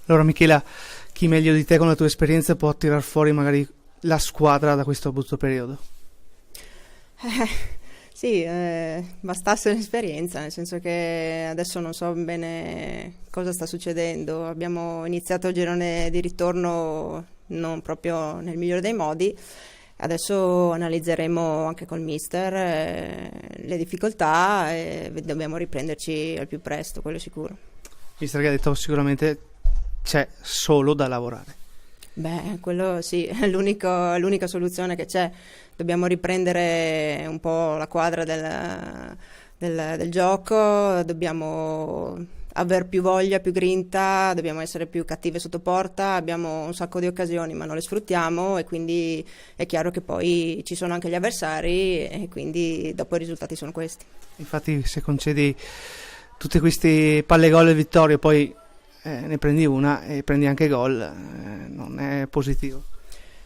Allora Michela, chi meglio di te con la tua esperienza può tirar fuori magari la squadra da questo brutto periodo? Sì, bastasse un'esperienza, nel senso che adesso non so bene cosa sta succedendo. Abbiamo iniziato il girone di ritorno non proprio nel migliore dei modi. Adesso analizzeremo anche col mister le difficoltà e dobbiamo riprenderci al più presto, quello è sicuro. Mister che ha detto sicuramente c'è solo da lavorare. Beh, quello sì, è l'unica soluzione che c'è. Dobbiamo riprendere un po' la quadra del gioco, dobbiamo aver più voglia, più grinta, dobbiamo essere più cattive sotto porta, abbiamo un sacco di occasioni ma non le sfruttiamo e quindi è chiaro che poi ci sono anche gli avversari e quindi dopo i risultati sono questi. Infatti se concedi tutte queste palle gol e vittorie poi ne prendi una e prendi anche gol, non è positivo.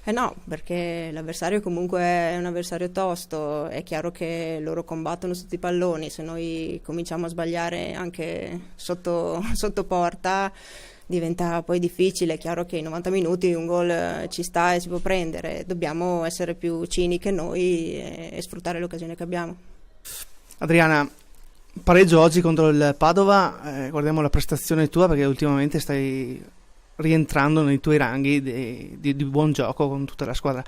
No, perché l'avversario comunque è un avversario tosto, è chiaro che loro combattono sotto i palloni, se noi cominciamo a sbagliare anche sotto porta diventa poi difficile, è chiaro che in 90 minuti un gol ci sta e si può prendere, dobbiamo essere più ciniche noi e sfruttare l'occasione che abbiamo. Adriana, pareggio oggi contro il Padova, guardiamo la prestazione tua perché ultimamente stai rientrando nei tuoi ranghi di buon gioco con tutta la squadra.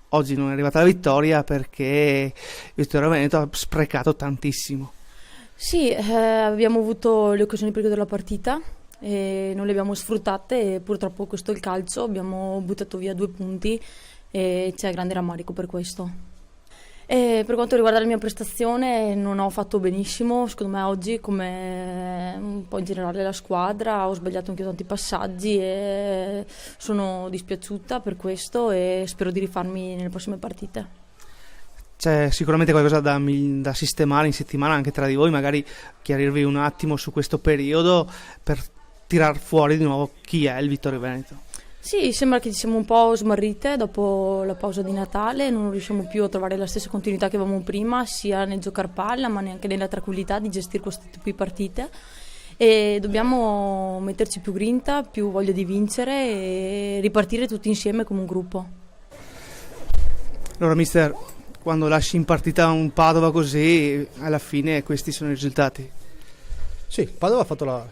Oggi non è arrivata la vittoria perché il Vittorio Veneto ha sprecato tantissimo. Sì, abbiamo avuto le occasioni per chiudere la partita e non le abbiamo sfruttate e purtroppo questo è il calcio, abbiamo buttato via 2 punti e c'è grande rammarico per questo. E per quanto riguarda la mia prestazione non ho fatto benissimo, secondo me oggi come un po' in generale la squadra ho sbagliato anche tanti passaggi e sono dispiaciuta per questo e spero di rifarmi nelle prossime partite. C'è sicuramente qualcosa da sistemare in settimana anche tra di voi, magari chiarirvi un attimo su questo periodo per tirar fuori di nuovo chi è il Vittorio Veneto. Sì, sembra che ci siamo un po' smarrite dopo la pausa di Natale, non riusciamo più a trovare la stessa continuità che avevamo prima, sia nel giocare palla ma neanche nella tranquillità di gestire questo tipo di partite e dobbiamo metterci più grinta, più voglia di vincere e ripartire tutti insieme come un gruppo. Allora mister, quando lasci in partita un Padova così, alla fine questi sono i risultati. Sì, Padova ha fatto la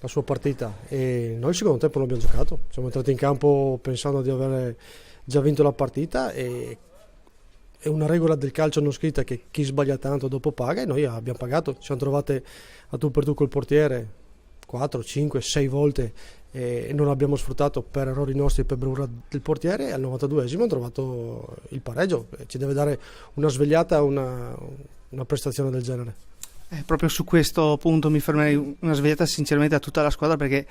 sua partita e noi il secondo tempo non abbiamo giocato, siamo entrati in campo pensando di aver già vinto la partita e è una regola del calcio non scritta che chi sbaglia tanto dopo paga e noi abbiamo pagato, ci siamo trovate a tu per tu col portiere 4, 5, 6 volte e non abbiamo sfruttato per errori nostri per bravura del portiere e al 92esimo abbiamo trovato il pareggio, ci deve dare una svegliata una prestazione del genere. Proprio su questo punto mi fermerei, una svegliata sinceramente a tutta la squadra perché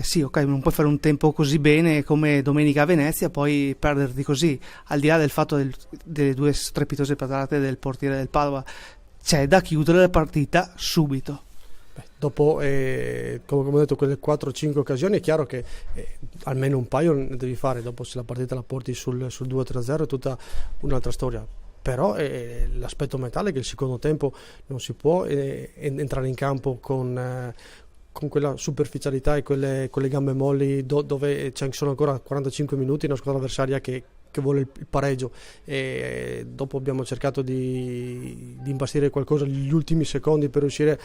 sì, ok, non puoi fare un tempo così bene come domenica a Venezia poi perderti così, al di là del fatto delle 2 strepitose patate del portiere del Padova, c'è da chiudere la partita subito. Dopo, come ho detto, quelle 4-5 occasioni è chiaro che almeno un paio ne devi fare, dopo se la partita la porti sul 2-3-0 è tutta un'altra storia. Però l'aspetto mentale è che il secondo tempo non si può entrare in campo con quella superficialità e con le gambe molli dove ci sono ancora 45 minuti una squadra avversaria che vuole il pareggio e dopo abbiamo cercato di imbastire qualcosa negli ultimi secondi per riuscire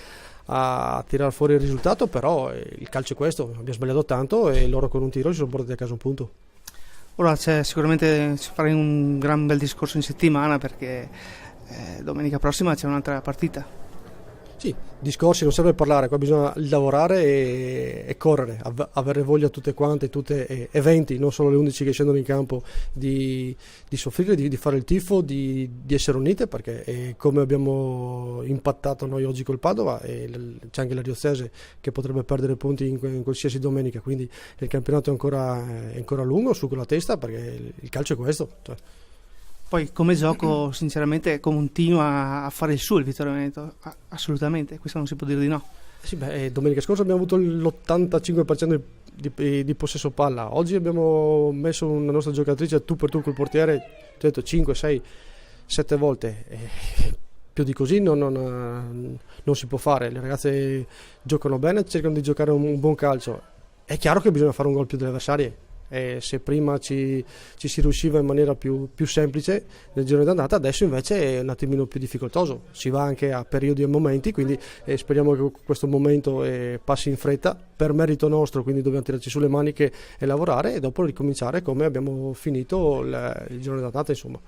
a tirare fuori il risultato, però il calcio è questo, abbiamo sbagliato tanto e loro con un tiro si sono portati a casa un punto. Ora c'è sicuramente farei un gran bel discorso in settimana perché domenica prossima c'è un'altra partita. Sì, discorsi non serve parlare, qua bisogna lavorare e correre, avere voglia tutte quante, tutte eventi, non solo le 11 che scendono in campo, di soffrire, di fare il tifo, di essere unite, perché come abbiamo impattato noi oggi col Padova, c'è anche la Diocese che potrebbe perdere punti in qualsiasi domenica, quindi il campionato è ancora lungo su quella testa, perché il calcio è questo. Cioè. Poi come gioco sinceramente continua a fare il suo il Vittorio Veneto, assolutamente, questo non si può dire di no. Sì, domenica scorsa abbiamo avuto l'85% di possesso palla, oggi abbiamo messo una nostra giocatrice tu per tu col portiere, ti ho detto 5, 6, 7 volte, più di così non si può fare, le ragazze giocano bene, cercano di giocare un buon calcio È chiaro che bisogna fare un gol più delle avversarie. Se prima ci si riusciva in maniera più semplice nel girone d'andata, adesso invece è un attimino più difficoltoso, si va anche a periodi e momenti, quindi speriamo che questo momento passi in fretta per merito nostro, quindi dobbiamo tirarci sulle maniche e lavorare e dopo ricominciare come abbiamo finito il girone d'andata, insomma.